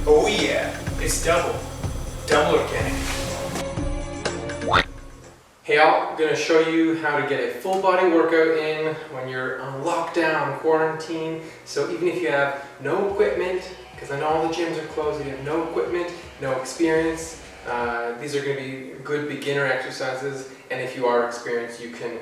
Oh yeah, it's double organic. Hey y'all, I'm going to show you how to get a full body workout in when you're on lockdown, quarantine. So even if you have no equipment, because I know all the gyms are closed, you have no equipment, no experience, these are going to be good beginner exercises, and if you are experienced, you can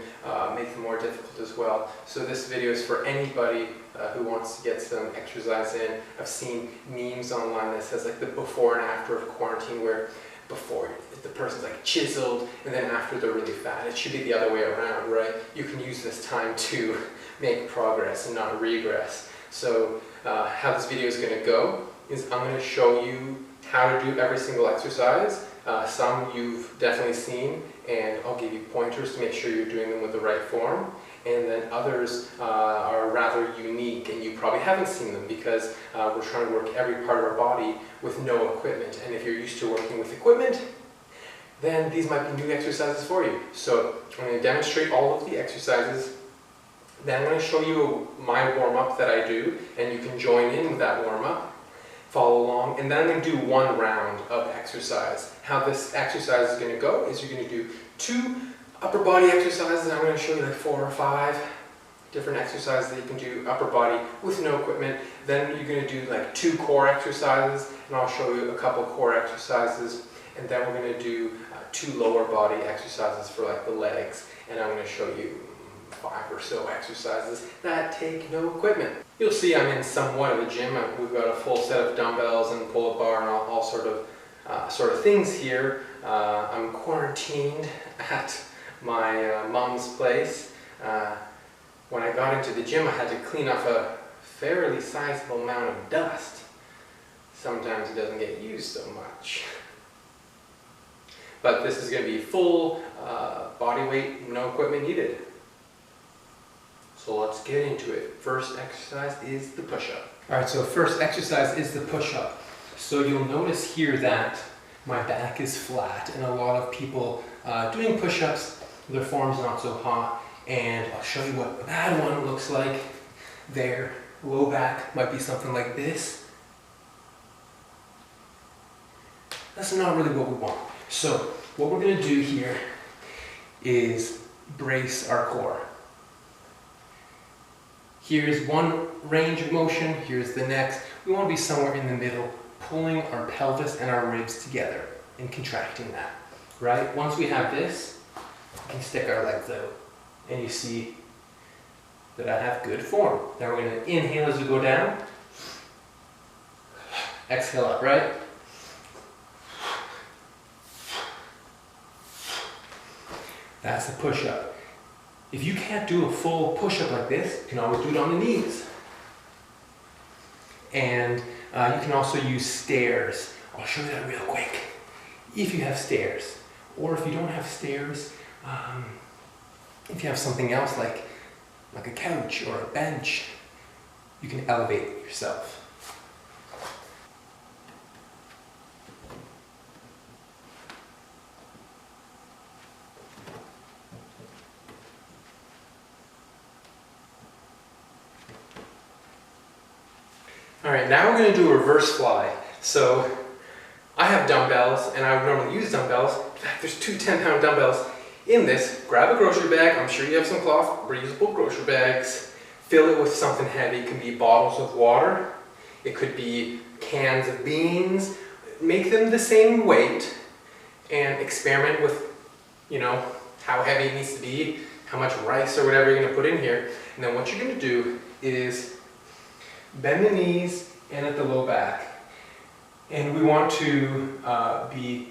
make them more difficult as well. So this video is for anybody who wants to get some exercise in. I've seen memes online that says like the before and after of quarantine, where before the person's like chiseled and then after they're really fat. It should be the other way around, right? You can use this time to make progress and not regress. So how this video is going to go is I'm going to show you how to do every single exercise. Some you've definitely seen, and I'll give you pointers to make sure you're doing them with the right form. And then others are rather unique, and you probably haven't seen them because we're trying to work every part of our body with no equipment. And if you're used to working with equipment, then these might be new exercises for you. So I'm going to demonstrate all of the exercises. Then I'm going to show you my warm-up that I do, and you can join in with that warm-up. Follow along, and then I'm going to do one round of exercise. How this exercise is going to go is you're going to do 2 upper body exercises. I'm going to show you like 4 or 5 different exercises that you can do upper body with no equipment. Then you're going to do like 2 core exercises, and I'll show you a couple core exercises. And then we're going to do 2 lower body exercises for like the legs, and I'm going to show you 5 or so exercises that take no equipment. You'll see I'm in somewhat of a gym. We've got a full set of dumbbells and pull-up bar and all sort of things here. I'm quarantined at my mom's place. When I got into the gym, I had to clean off a fairly sizable amount of dust. Sometimes it doesn't get used so much. But this is going to be full body weight, no equipment needed. So let's get into it. First exercise is the push-up. Alright, so first exercise is the push-up. So you'll notice here that my back is flat, and a lot of people doing push-ups, their form's not so hot, and I'll show you what a bad one looks like. Their low back might be something like this. That's not really what we want. So what we're going to do here is brace our core. Here's one range of motion, here's the next. We want to be somewhere in the middle, pulling our pelvis and our ribs together and contracting that, right? Once we have this, we can stick our legs out, and you see that I have good form. Now we're going to inhale as we go down, exhale up, right? That's the push-up. If you can't do a full push-up like this, you can always do it on the knees. And you can also use stairs. I'll show you that real quick. If you have stairs, or if you don't have stairs, if you have something else like a couch or a bench, you can elevate yourself. Alright, now we're going to do a reverse fly. So I have dumbbells, and I would normally use dumbbells. In fact, there's 2 10-pound dumbbells in this. Grab a grocery bag. I'm sure you have some cloth, reusable grocery bags. Fill it with something heavy. It can be bottles of water. It could be cans of beans. Make them the same weight and experiment with, how heavy it needs to be, how much rice or whatever you're going to put in here. And then what you're going to do is bend the knees and at the low back. And we want to be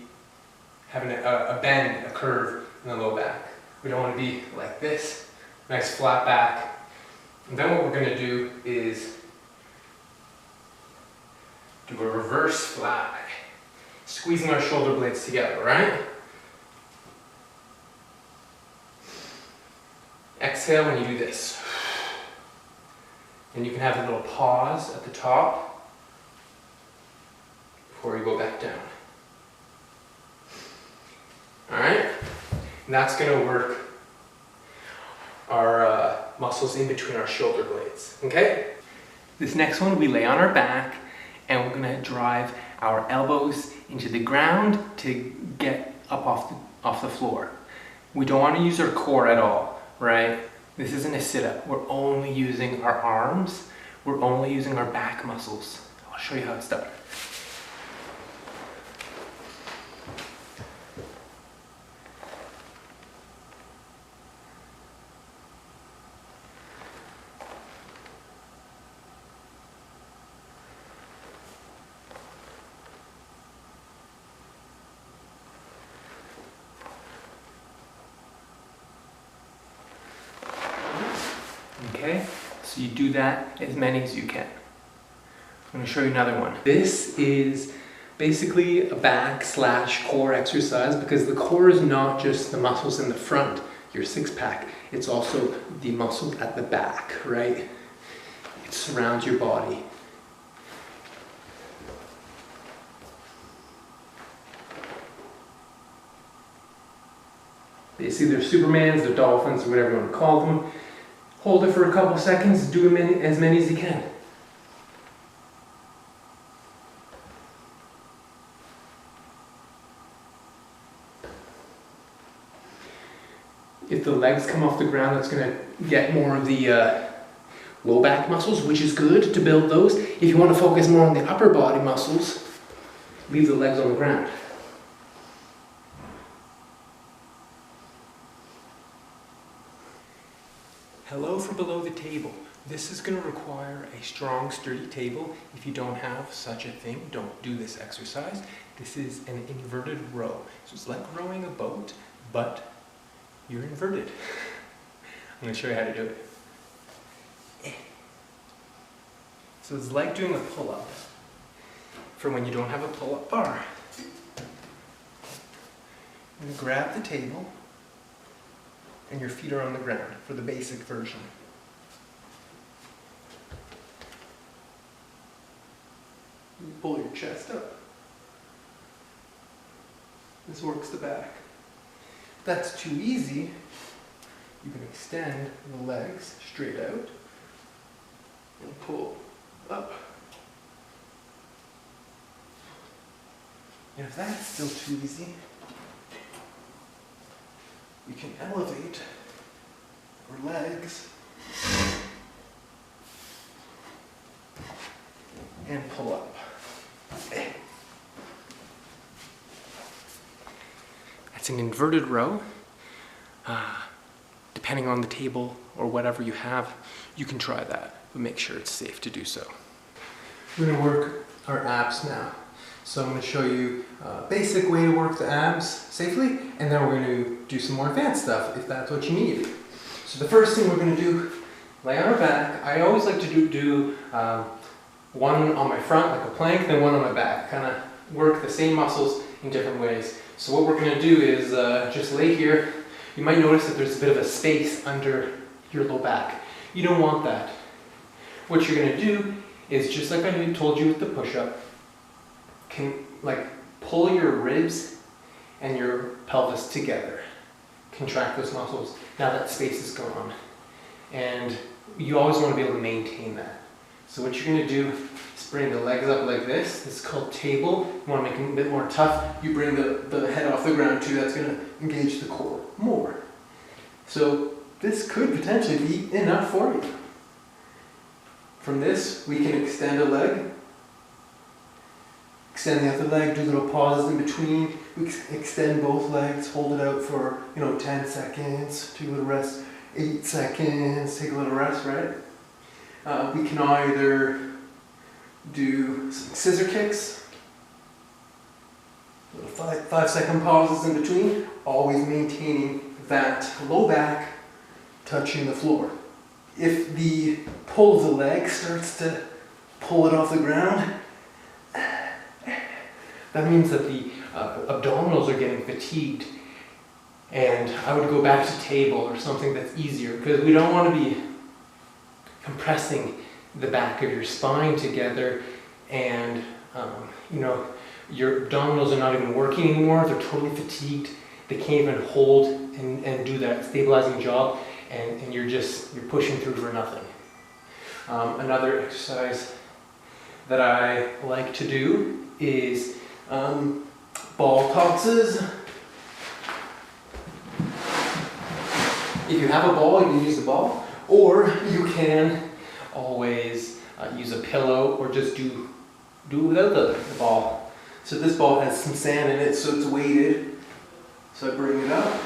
having a bend, a curve in the low back. We don't want to be like this, nice flat back. And then what we're going to do is do a reverse fly, squeezing our shoulder blades together, right? Exhale when you do this. And you can have a little pause at the top before you go back down. Alright? And that's going to work our muscles in between our shoulder blades. Okay? This next one, we lay on our back and we're gonna drive our elbows into the ground to get up off the floor. We don't want to use our core at all, right? This isn't a sit-up. We're only using our arms. We're only using our back muscles. I'll show you how it's done. Okay, so you do that as many as you can. I'm going to show you another one. This is basically a back/core exercise because the core is not just the muscles in the front, your six-pack, it's also the muscles at the back, right? It surrounds your body. Basically, they're Supermans, they're dolphins, or whatever you want to call them. Hold it for a couple seconds, do as many as you can. If the legs come off the ground, that's going to get more of the low back muscles, which is good to build those. If you want to focus more on the upper body muscles, leave the legs on the ground. Hello from below the table. This is going to require a strong, sturdy table. If you don't have such a thing, don't do this exercise. This is an inverted row. So it's like rowing a boat, but you're inverted. I'm going to show you how to do it. So it's like doing a pull-up for when you don't have a pull-up bar. I'm going to grab the table and your feet are on the ground for the basic version. You pull your chest up. This works the back. If that's too easy, you can extend the legs straight out and pull up. And if that's still too easy, we can elevate our legs and pull up. That's an inverted row. Depending on the table or whatever you have, you can try that, but make sure it's safe to do so. We're going to work our abs now. So I'm going to show you a basic way to work the abs safely, and then we're going to do some more advanced stuff if that's what you need. So the first thing we're going to do, lay on our back. I always like to do one on my front like a plank, then one on my back. Kind of work the same muscles in different ways. So what we're going to do is just lay here. You might notice that there's a bit of a space under your low back. You don't want that. What you're going to do is just like I told you with the push-up, can like pull your ribs and your pelvis together. Contract those muscles. Now that space is gone. And you always want to be able to maintain that. So what you're going to do is bring the legs up like this. This is called table. You want to make it a bit more tough. You bring the head off the ground too. That's going to engage the core more. So this could potentially be enough for you. From this, we can extend a leg. Extend the other leg, do little pauses in between. We extend both legs, hold it out for 10 seconds, take a little rest, 8 seconds, take a little rest, right? We can either do some scissor kicks, little 5-second pauses in between, always maintaining that low back touching the floor. If the pull of the leg starts to pull it off the ground, that means that the abdominals are getting fatigued, and I would go back to table or something that's easier, because we don't want to be compressing the back of your spine together and your abdominals are not even working anymore. They're totally fatigued. They can't even hold and do that stabilizing job, and you're pushing through for nothing. Another exercise that I like to do is ball tosses. If you have a ball, you can use the ball, or you can always use a pillow, or just do without the ball. So this ball has some sand in it, so it's weighted. So I bring it up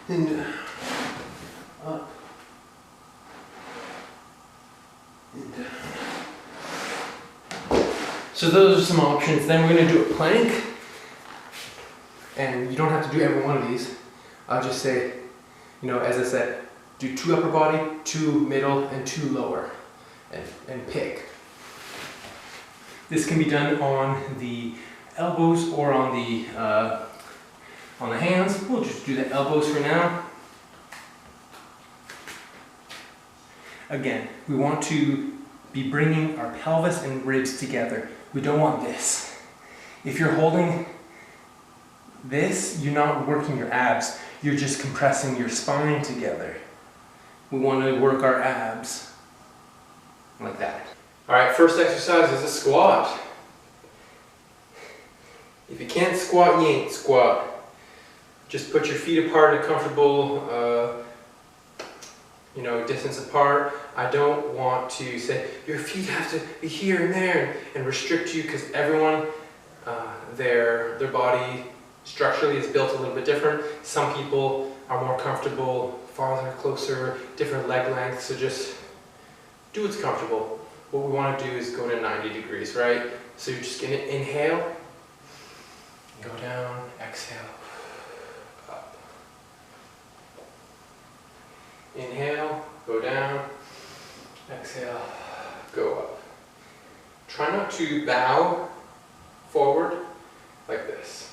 and up and down. So those are some options. Then we're going to do a plank, and you don't have to do every one of these. I'll just say, you know, as I said, do 2 upper body, 2 middle, and 2 lower, and pick. This can be done on the elbows or on the hands. We'll just do the elbows for now. Again, we want to be bringing our pelvis and ribs together. We don't want this. If you're holding this, you're not working your abs. You're just compressing your spine together. We want to work our abs like that. All right, first exercise is a squat. If you can't squat, you ain't squat. Just put your feet apart in a comfortable, distance apart. I don't want to say your feet have to be here and there and restrict you, because everyone, their body structurally is built a little bit different. Some people are more comfortable farther, closer, different leg lengths. So just do what's comfortable. What we want to do is go to 90 degrees, right? So you're just going to inhale, go down, exhale, up. Inhale, go down, exhale, go up. Try not to bow forward like this.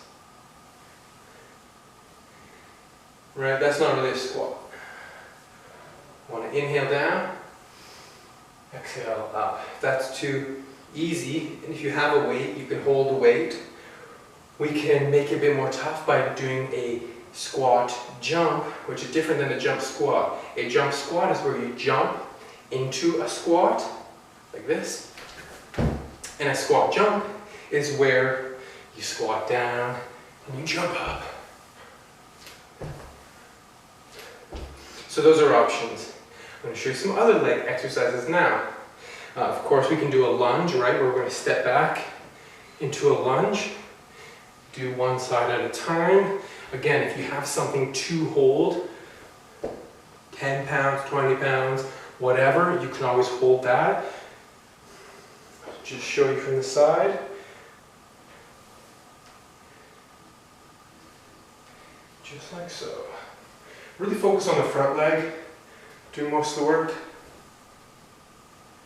Right, that's not really a squat. Want to inhale down, exhale up. If that's too easy, and if you have a weight, you can hold the weight. We can make it a bit more tough by doing a squat jump, which is different than a jump squat. A jump squat is where you jump into a squat, like this. And a squat jump is where you squat down and you jump up. So those are options. I'm going to show you some other leg exercises now. Of course, we can do a lunge, right, where we're going to step back into a lunge. Do one side at a time. Again, if you have something to hold, 10 pounds, 20 pounds, whatever, you can always hold that. Just show you from the side. Just like so. Really focus on the front leg, do most of the work.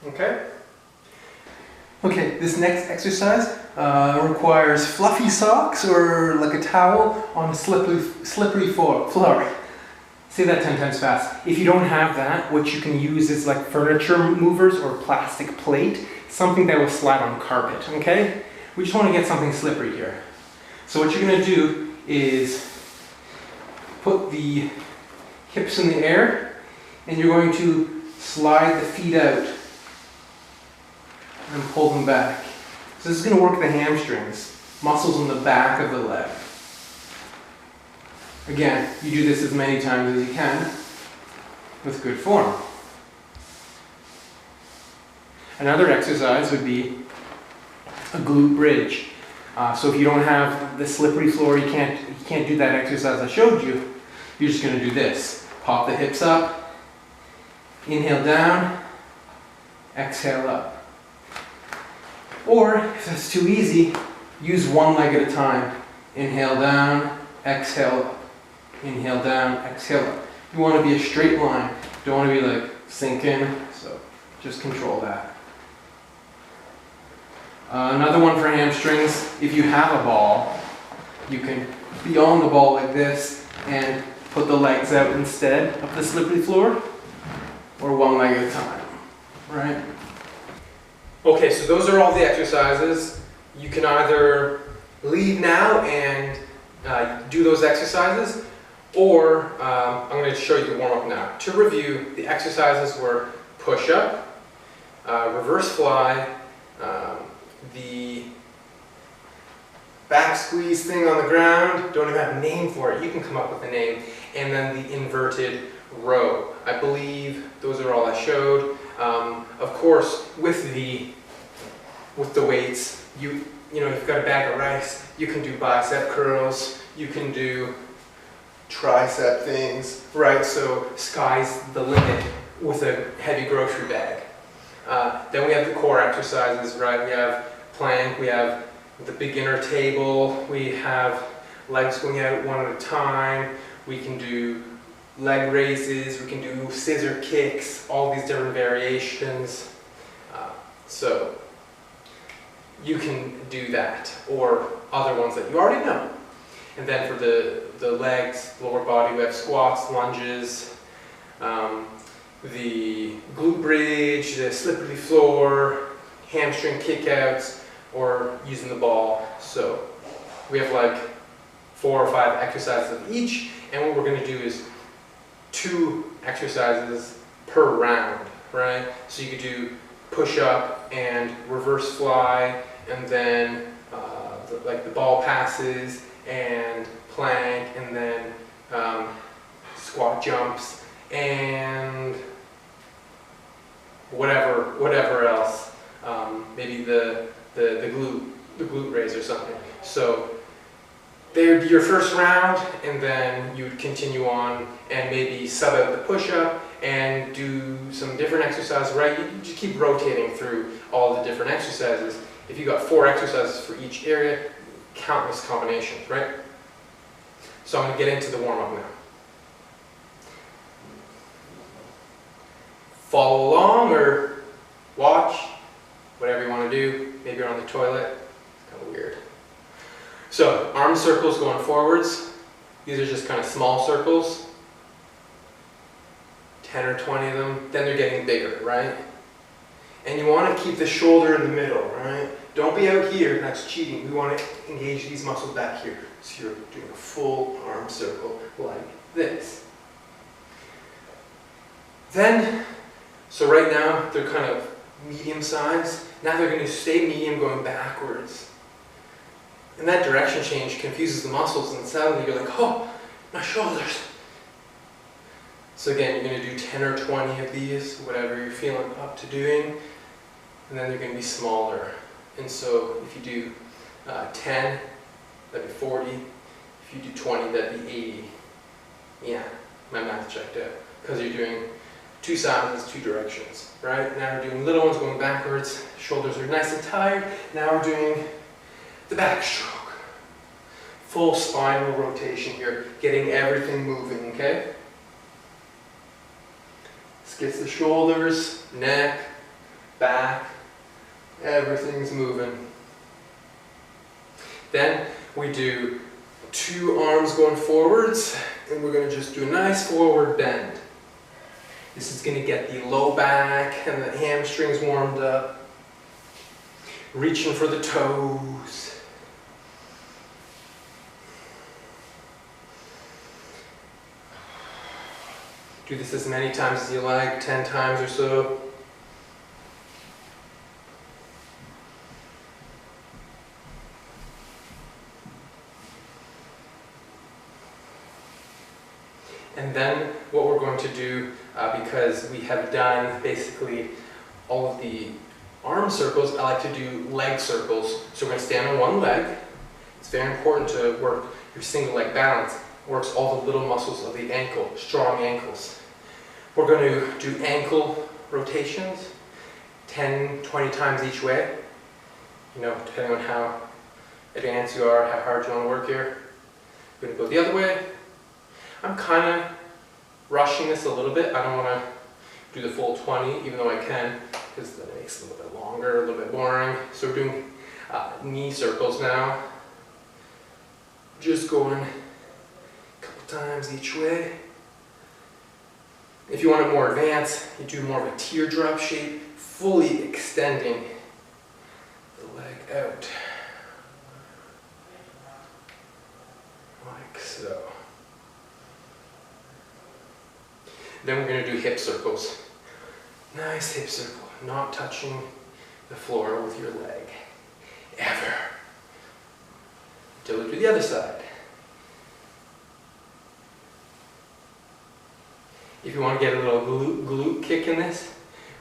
Okay? Okay, this next exercise requires fluffy socks or like a towel on a slippery floor. Say that 10 times fast. If you don't have that, what you can use is like furniture movers or plastic plate, something that will slide on carpet, okay? We just want to get something slippery here. So what you're going to do is put the hips in the air, and you're going to slide the feet out and pull them back. So this is going to work the hamstrings, muscles in the back of the leg. Again, you do this as many times as you can with good form. Another exercise would be a glute bridge. So if you don't have the slippery floor, you can't do that exercise I showed you. You're just going to do this. Pop the hips up, inhale down, exhale up. Or, if that's too easy, use one leg at a time. Inhale down, exhale up. Inhale down, exhale up. You want to be a straight line. Don't want to be like sinking, so just control that. Another one for hamstrings, if you have a ball, you can be on the ball like this and put the legs out instead of the slippery floor, or one leg at a time, right? Okay, so those are all the exercises. You can either leave now and do those exercises, or I'm going to show you the warm-up now. To review, the exercises were push-up, reverse fly, the back squeeze thing on the ground, don't even have a name for it, you can come up with a name, and then the inverted row. I believe those are all I showed. Of course, with the weights, you know, you've got a bag of rice, you can do bicep curls, you can do tricep things, right? So sky's the limit with a heavy grocery bag. Then we have the core exercises, right? We have plank, we have the beginner table, we have legs going out one at a time, we can do leg raises, we can do scissor kicks, all these different variations. So you can do that, or other ones that you already know. And then for the legs, lower body, we have squats, lunges, the glute bridge, the slippery floor, hamstring kickouts, or using the ball. So we have like 4 or 5 exercises of each, and what we're going to do is 2 exercises per round, right? So you could do push-up and reverse fly, and then like the ball passes and plank, and then squat jumps, and whatever else. Maybe the glute raise or something. So they would be your first round, and then you would continue on and maybe sub out the push-up and do some different exercises, right? You just keep rotating through all the different exercises. If you got 4 exercises for each area, countless combinations, right? So I'm going to get into the warm-up now. Follow along or watch, whatever you want to do. Maybe you're on the toilet. It's kind of weird. So arm circles going forwards. These are just kind of small circles. 10 or 20 of them. Then they're getting bigger, right? And you want to keep the shoulder in the middle, right? Don't be out here, that's cheating. We want to engage these muscles back here. So you're doing a full arm circle like this. Then, so right now they're kind of medium size. Now they're going to stay medium going backwards. And that direction change confuses the muscles, and suddenly you're like, oh, my shoulders. So again, you're going to do 10 or 20 of these, whatever you're feeling up to doing, and then they're going to be smaller. And so if you do 10, that'd be 40. If you do 20, that'd be 80. Yeah, my math checked out. Because you're doing 2 sides, 2 directions, right? Now we're doing little ones going backwards. Shoulders are nice and tired. Now we're doing the backstroke. Full spinal rotation here, getting everything moving, okay? This gets the shoulders, neck, back, everything's moving. Then we do 2 arms going forwards, and we're going to just do a nice forward bend. This is going to get the low back and the hamstrings warmed up. Reaching for the toes. Do this as many times as you like, 10 times or so. And then what we're going to do, because we have done basically all of the arm circles, I like to do leg circles. So we're going to stand on one leg. It's very important to work your single leg balance. Works all the little muscles of the ankle, strong ankles. We're going to do ankle rotations, 10, 20 times each way. You know, depending on how advanced you are, how hard you want to work here. We're going to go the other way. I'm kind of rushing this a little bit. I don't want to do the full 20, even though I can, because then it makes it a little bit longer, a little bit boring. So we're doing knee circles now. Just going a couple times each way. If you want it more advanced, you do more of a teardrop shape, fully extending the leg out. Like so. Then we're going to do hip circles. Nice hip circle. not touching the floor with your leg, ever. Until we do the other side. If you want to get a little glute kick in this,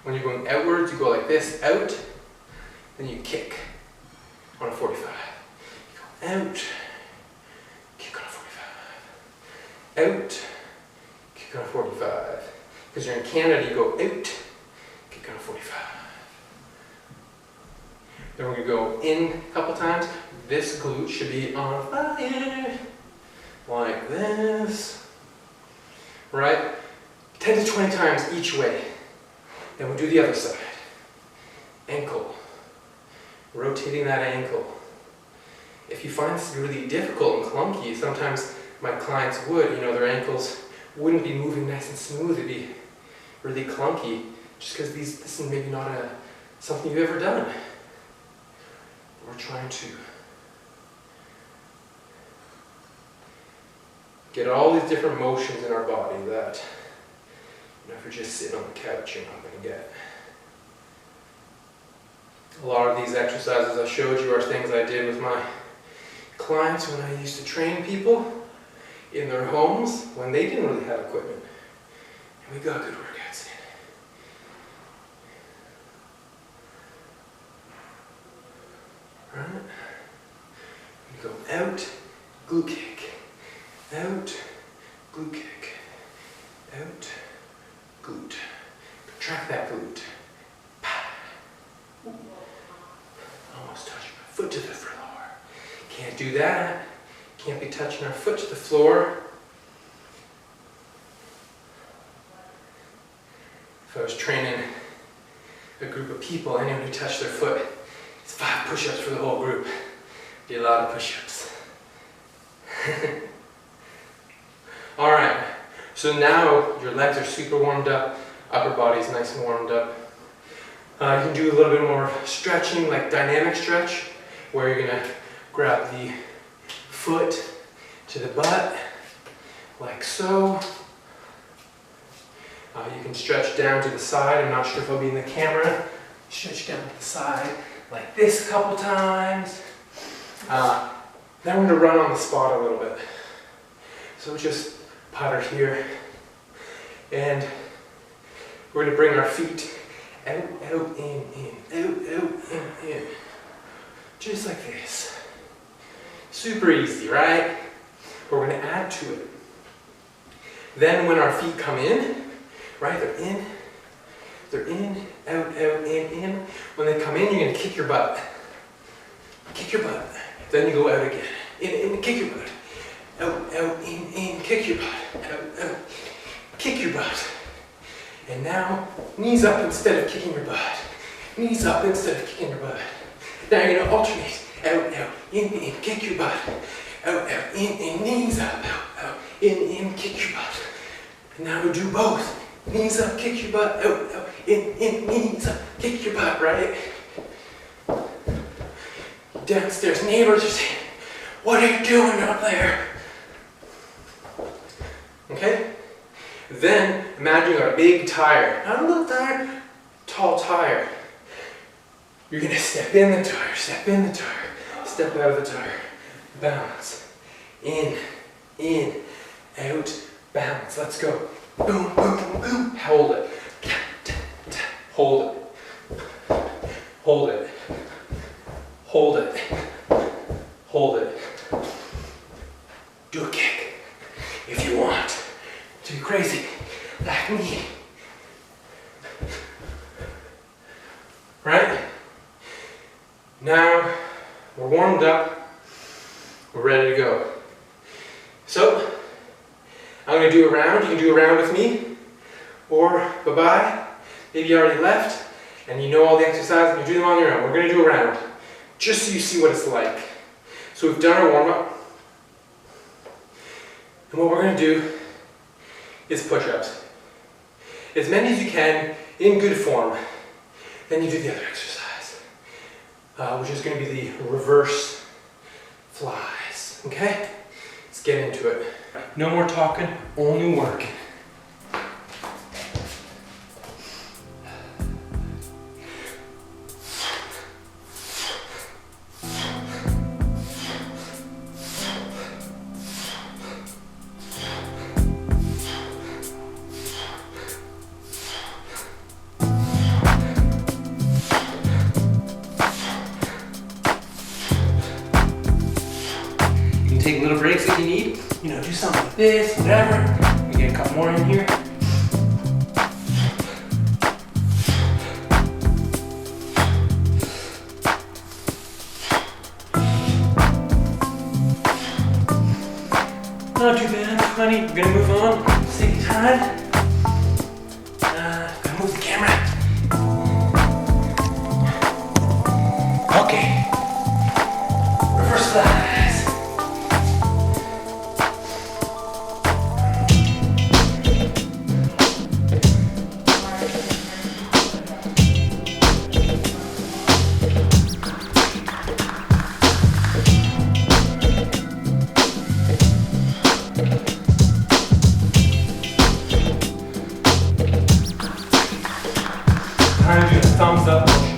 when you're going outwards, you go like this, out, then you kick on a 45. You go out, kick on a 45. Out, kick on a 45. Because you're in Canada, you go out, kick on a 45. Then we're going to go in a couple times. This glute should be on fire. Like this. Right? 10 to 20 times each way. Then we'll do the other side. Ankle. Rotating that ankle. If you find this really difficult and clunky, sometimes my clients would, their ankles wouldn't be moving nice and smooth. It'd be really clunky just because this is maybe not something you've ever done. We're trying to get all these different motions in our body that, if you're just sitting on the couch, you're not going to get. A lot of these exercises I showed you are things I did with my clients when I used to train people in their homes when they didn't really have equipment. And we got good workouts in. Right? We go out, glute kick. Out, glute kick. Out, glute. Contract that glute. Almost touching my foot to the floor. Can't do that. Can't be touching our foot to the floor. If I was training a group of people, anyone who touched their foot, it's 5 push-ups for the whole group. Be a lot of push-ups. Alright, so now your legs are super warmed up, upper body's nice and warmed up. You can do a little bit more stretching, like dynamic stretch, where you're going to grab the foot to the butt, like so. You can stretch down to the side. I'm not sure if I'll be in the camera. Stretch down to the side, like this a couple times. Then we're going to run on the spot a little bit. So just putter here, and we're going to bring our feet out, out, in, out, in. Just like this. Super easy, right? But we're going to add to it. Then when our feet come in, right, they're in, out, out, in. When they come in, you're going to kick your butt. Kick your butt. Then you go out again. In, kick your butt. Out, out, in, kick your butt. Out, out, kick your butt. And now, knees up instead of kicking your butt. Knees up instead of kicking your butt. Now you're going to alternate. Out, out, in, kick your butt. Out, out, in, knees up, out, in, kick your butt. And now we do both. Knees up, kick your butt, out, in, knees up, kick your butt, right? Downstairs neighbors are saying, what are you doing up there? Okay? Then, imagine you got a big tire. Not a little tire, tall tire. You're going to step in the tire, step out of the tire. Balance. In, out, balance. Let's go. Boom, boom, boom. Hold it. Hold it. Hold it. Hold it. Hold it. Do a kick if you want to be crazy like me. Right? Now we're warmed up. We're ready to go. So I'm going to do a round. You can do a round with me, or bye-bye. Maybe you already left and you know all the exercises and you do them on your own. We're going to do a round just so you see what it's like. So we've done our warm-up. And what we're going to do is push-ups. As many as you can in good form. Then you do the other exercise, which is going to be the reverse flies. Okay? Let's get into it. No more talking, only work. little breaks if you need. You know, do something like this, whatever. We get a couple more in here. Not too bad, honey. We're gonna move on. Take your time. Gonna move the camera. Okay. Reverse flies. Kind of doing a thumbs up motion.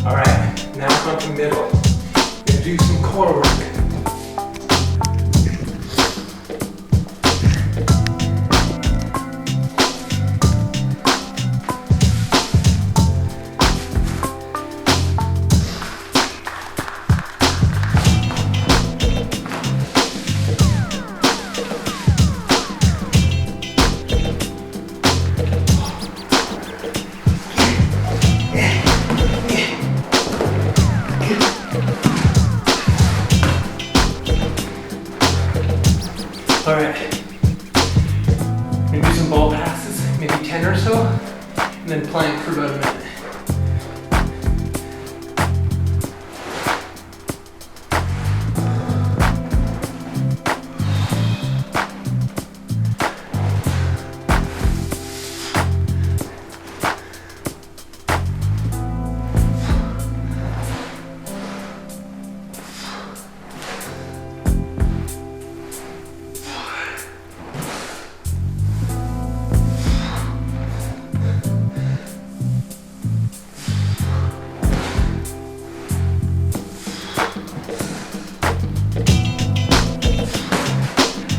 All right, now come to middle. We're gonna do some core work. All right, we're gonna do some ball passes, maybe 10 or so, and then plank for about a minute.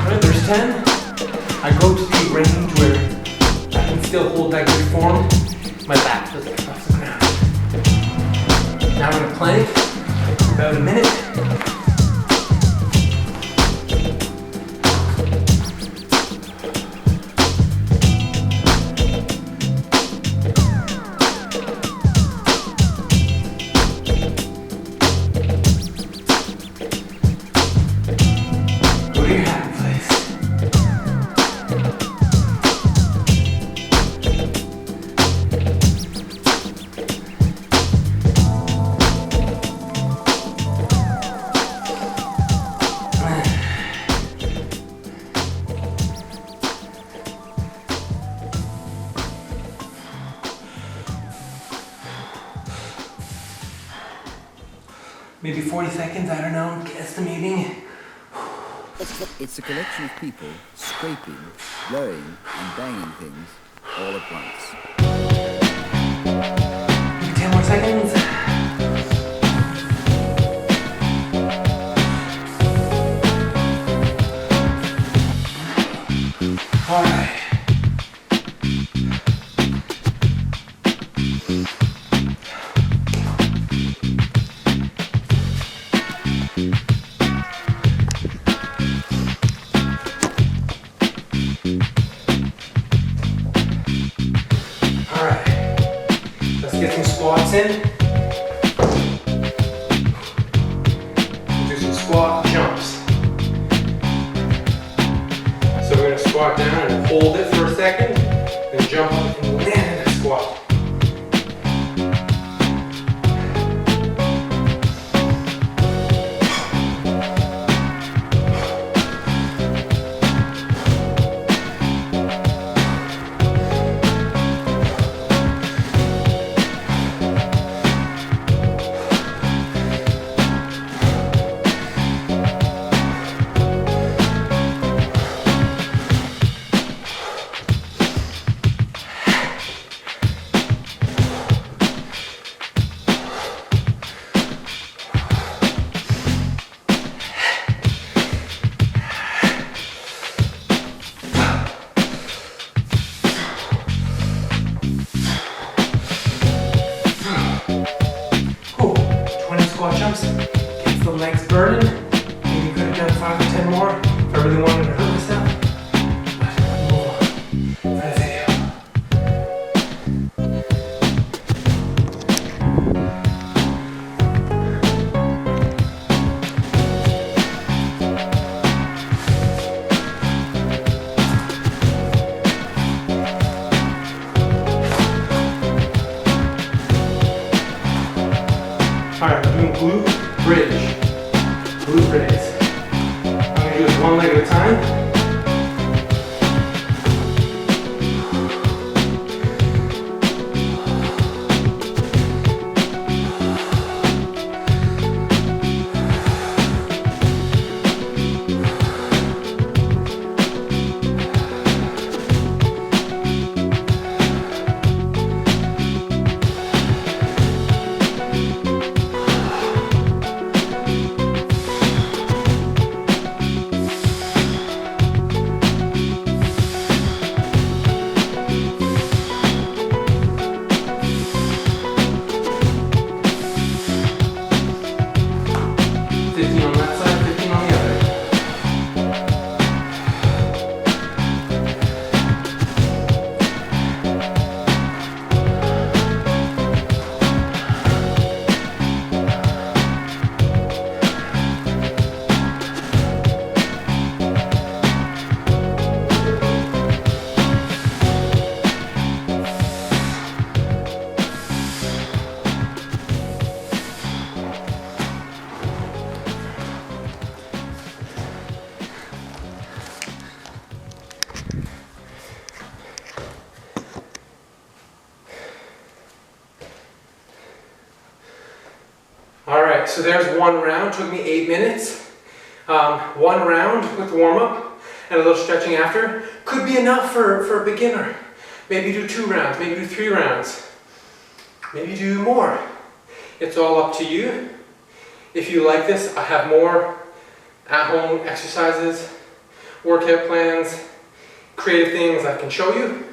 Alright, there's 10. I go to the range where I can still hold that good form. My back doesn't touch the ground. Now I'm gonna plank for about a minute. Go to your happy place. Maybe 40 seconds, I don't know, estimating. It's a collection of people scraping, blowing, and banging things all at once. Maybe 10 more seconds. All right. All right. Let's get some squats in. Do some squat jumps. So we're gonna squat down and hold it for a second, then jump up and land in a squat. burning. Maybe could have done 5 or 10 more if I really wanted to hurt myself. But move on for the video. Alright, we're doing glute bridge. Glute bridge. I'm going to do this one leg at a time. Alright, so there's one round, took me 8 minutes. One round with the warm-up and a little stretching after. Could be enough for a beginner. Maybe do 2 rounds, maybe do 3 rounds. Maybe do more. It's all up to you. If you like this, I have more at-home exercises, workout plans, creative things I can show you.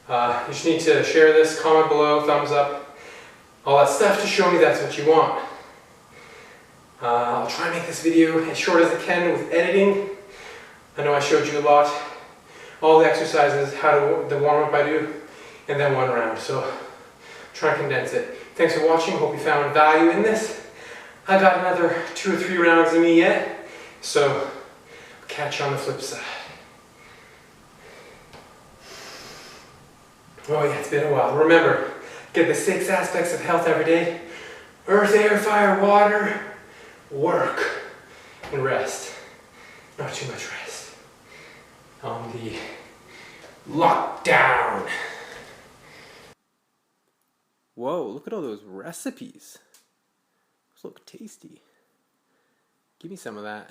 You just need to share this, comment below, thumbs up, all that stuff to show me that's what you want. I'll try and make this video as short as I can with editing. I know I showed you a lot. All the exercises, the warm-up I do, and then 1 round. So try and condense it. Thanks for watching. Hope you found value in this. I got another 2 or 3 rounds in me yet. So catch you on the flip side. Oh yeah, it's been a while. Remember, get the 6 aspects of health every day. Earth, air, fire, water, work, and rest. Not too much rest. On the lockdown. Whoa, look at all those recipes. Those look tasty. Give me some of that.